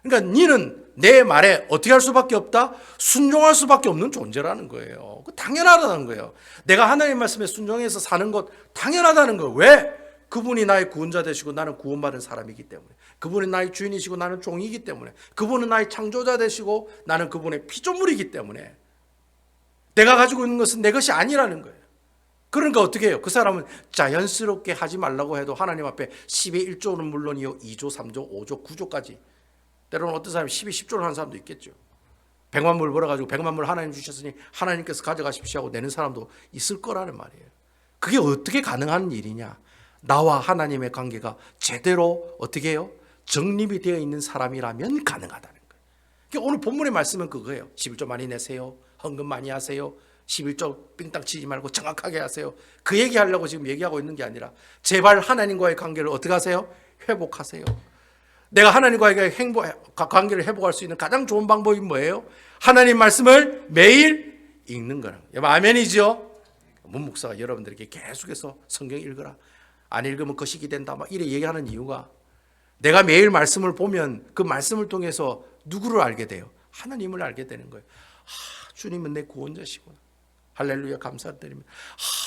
그러니까 너는 내 말에 어떻게 할 수밖에 없다? 순종할 수밖에 없는 존재라는 거예요. 당연하다는 거예요. 내가 하나님 말씀에 순종해서 사는 것 당연하다는 거예요. 왜? 그분이 나의 구원자 되시고 나는 구원받은 사람이기 때문에, 그분이 나의 주인이시고 나는 종이기 때문에, 그분은 나의 창조자 되시고 나는 그분의 피조물이기 때문에 내가 가지고 있는 것은 내 것이 아니라는 거예요. 그러니까 어떻게 해요? 그 사람은 자연스럽게 하지 말라고 해도 하나님 앞에 10의 1조는 물론이요 2조, 3조, 5조, 9조까지 때로는 어떤 사람이 10의 10조를 하는 사람도 있겠죠. 100만 불 벌어가지고 100만 불 하나님 주셨으니 하나님께서 가져가십시오 하고 내는 사람도 있을 거라는 말이에요. 그게 어떻게 가능한 일이냐? 나와 하나님의 관계가 제대로 어떻게 해요? 정립이 되어 있는 사람이라면 가능하다는 거예요. 그러니까 오늘 본문의 말씀은 그거예요. 11조 많이 내세요. 헌금 많이 하세요. 11조 삥땅 치지 말고 정확하게 하세요. 그 얘기하려고 지금 얘기하고 있는 게 아니라 제발 하나님과의 관계를 어떻게 하세요? 회복하세요. 내가 하나님과의 관계를 회복할 수 있는 가장 좋은 방법이 뭐예요? 하나님 말씀을 매일 읽는 거라는 거예요. 아멘이죠? 문 목사가 여러분들에게 계속해서 성경 읽으라. 안 읽으면 거식이 된다. 막 이래 얘기하는 이유가 내가 매일 말씀을 보면 그 말씀을 통해서 누구를 알게 돼요? 하나님을 알게 되는 거예요. 주님은 내 구원자시구나. 할렐루야 감사드립니다.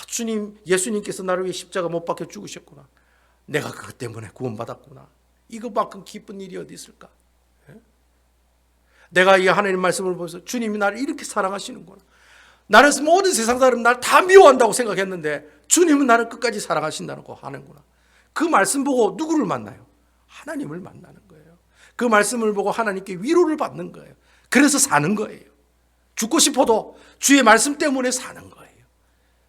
주님 예수님께서 나를 위해 십자가 못 박혀 죽으셨구나. 내가 그것 때문에 구원받았구나. 이것만큼 기쁜 일이 어디 있을까? 내가 이 하나님 말씀을 보면서 주님이 나를 이렇게 사랑하시는구나. 나는 모든 세상 사람 나를 다 미워한다고 생각했는데 주님은 나를 끝까지 사랑하신다는 거 하는구나. 그 말씀 보고 누구를 만나요? 하나님을 만나는 거예요. 그 말씀을 보고 하나님께 위로를 받는 거예요. 그래서 사는 거예요. 죽고 싶어도 주의 말씀 때문에 사는 거예요.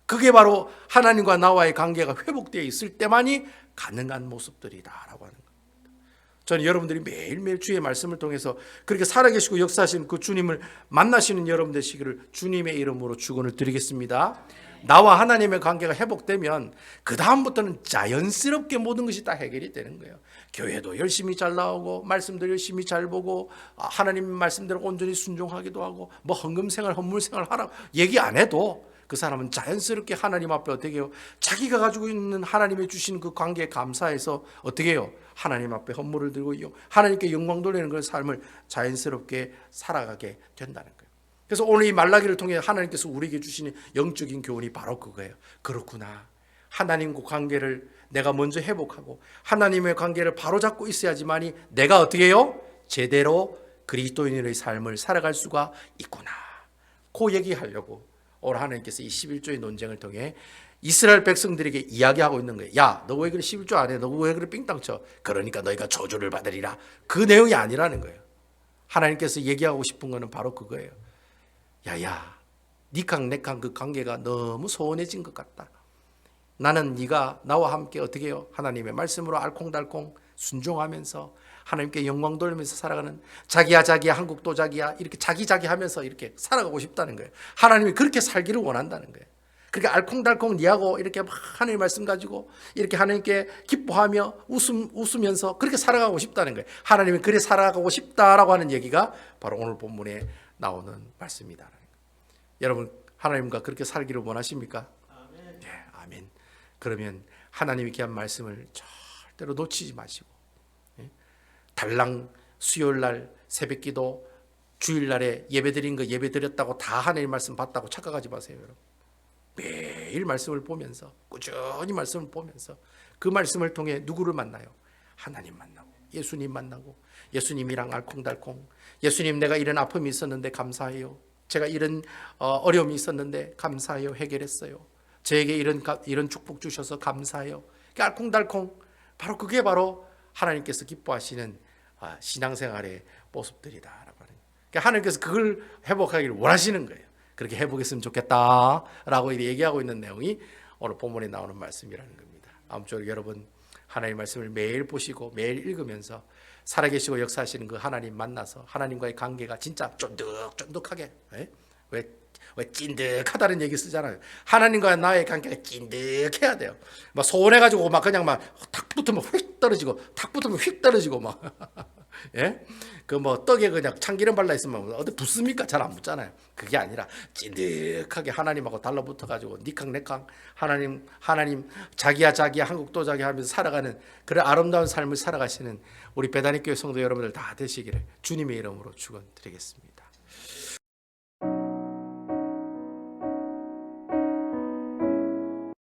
그게 바로 하나님과 나와의 관계가 회복되어 있을 때만이 가능한 모습들이다라고 하는 거예요. 저는 여러분들이 매일매일 주의 말씀을 통해서 그렇게 살아계시고 역사하시는 그 주님을 만나시는 여러분 되시기를 주님의 이름으로 축원을 드리겠습니다. 나와 하나님의 관계가 회복되면 그 다음부터는 자연스럽게 모든 것이 다 해결이 되는 거예요. 교회도 열심히 잘 나오고 말씀도 열심히 잘 보고 하나님 말씀대로 온전히 순종하기도 하고 뭐 헌금생활 헌물생활 하라고 얘기 안 해도 그 사람은 자연스럽게 하나님 앞에 어떻게 해요? 자기가 가지고 있는 하나님의 주신 그 관계에 감사해서 어떻게 해요? 하나님 앞에 헌물을 들고 하나님께 영광 돌리는 그런 삶을 자연스럽게 살아가게 된다는 거예요. 그래서 오늘 이 말라기를 통해 하나님께서 우리에게 주시는 영적인 교훈이 바로 그거예요. 그렇구나. 하나님과 관계를 내가 먼저 회복하고 하나님의 관계를 바로잡고 있어야지만이 내가 어떻게 해요? 제대로 그리스도인의 삶을 살아갈 수가 있구나. 그 얘기하려고 오늘 하나님께서 이 11조의 논쟁을 통해 이스라엘 백성들에게 이야기하고 있는 거예요. 야, 너 왜 그래 11조 안 해? 너 왜 그래 삥땅 쳐? 그러니까 너희가 저주를 받으리라. 그 내용이 아니라는 거예요. 하나님께서 얘기하고 싶은 거는 바로 그거예요. 야야, 니캉 내캉 그 관계가 너무 소원해진 것 같다. 나는 네가 나와 함께 어떻게 해요? 하나님의 말씀으로 알콩달콩 순종하면서 하나님께 영광 돌리면서 살아가는 자기야 한국도 자기야 이렇게 자기 하면서 이렇게 살아가고 싶다는 거예요. 하나님이 그렇게 살기를 원한다는 거예요. 그렇게 알콩달콩 니하고 이렇게 막 하나님의 말씀 가지고 이렇게 하나님께 기뻐하며 웃으면서 그렇게 살아가고 싶다는 거예요. 하나님이 그래 살아가고 싶다라고 하는 얘기가 바로 오늘 본문의 나오는 말씀이다. 여러분 하나님과 그렇게 살기를 원하십니까? 네, 아멘. 그러면 하나님이 귀한 말씀을 절대로 놓치지 마시고, 달랑 수요일날 새벽기도 주일날에 예배드린 거 예배드렸다고 다 하나님 말씀 봤다고 착각하지 마세요. 여러분 매일 말씀을 보면서 꾸준히 말씀을 보면서 그 말씀을 통해 누구를 만나요? 하나님 만나고 예수님 만나고, 예수님이랑 알콩달콩, 예수님 내가 이런 아픔이 있었는데 감사해요. 제가 이런 어려움이 있었는데 감사해요. 해결했어요. 저에게 이런 축복 주셔서 감사해요. 알콩달콩, 바로 그게 바로 하나님께서 기뻐하시는 신앙생활의 모습들이다라고 하는. 그러니까 하나님께서 그걸 회복하기를 원하시는 거예요. 그렇게 회복했으면 좋겠다라고 얘기하고 있는 내용이 오늘 본문에 나오는 말씀이라는 겁니다. 아무쪼록 여러분 하나님의 말씀을 매일 보시고 매일 읽으면서 살아계시고 역사하시는 그 하나님 만나서 하나님과의 관계가 진짜 쫀득쫀득하게, 왜 찐득하다는 얘기 쓰잖아요. 하나님과 나의 관계가 찐득해야 돼요. 막 소원해가지고 막 그냥 막 탁 붙으면 휙 떨어지고, 탁 붙으면 휙 떨어지고 막 예? 그 뭐 떡에 그냥 참기름 발라 있으면 어디 붙습니까? 잘 안 붙잖아요. 그게 아니라 찐득하게 하나님하고 달라붙어 가지고 니캉내캉 하나님 자기야 한국도 자기 하면서 살아가는 그런 아름다운 삶을 살아가시는 우리 배단위 교회 성도 여러분들 다 되시기를 주님의 이름으로 축원드리겠습니다.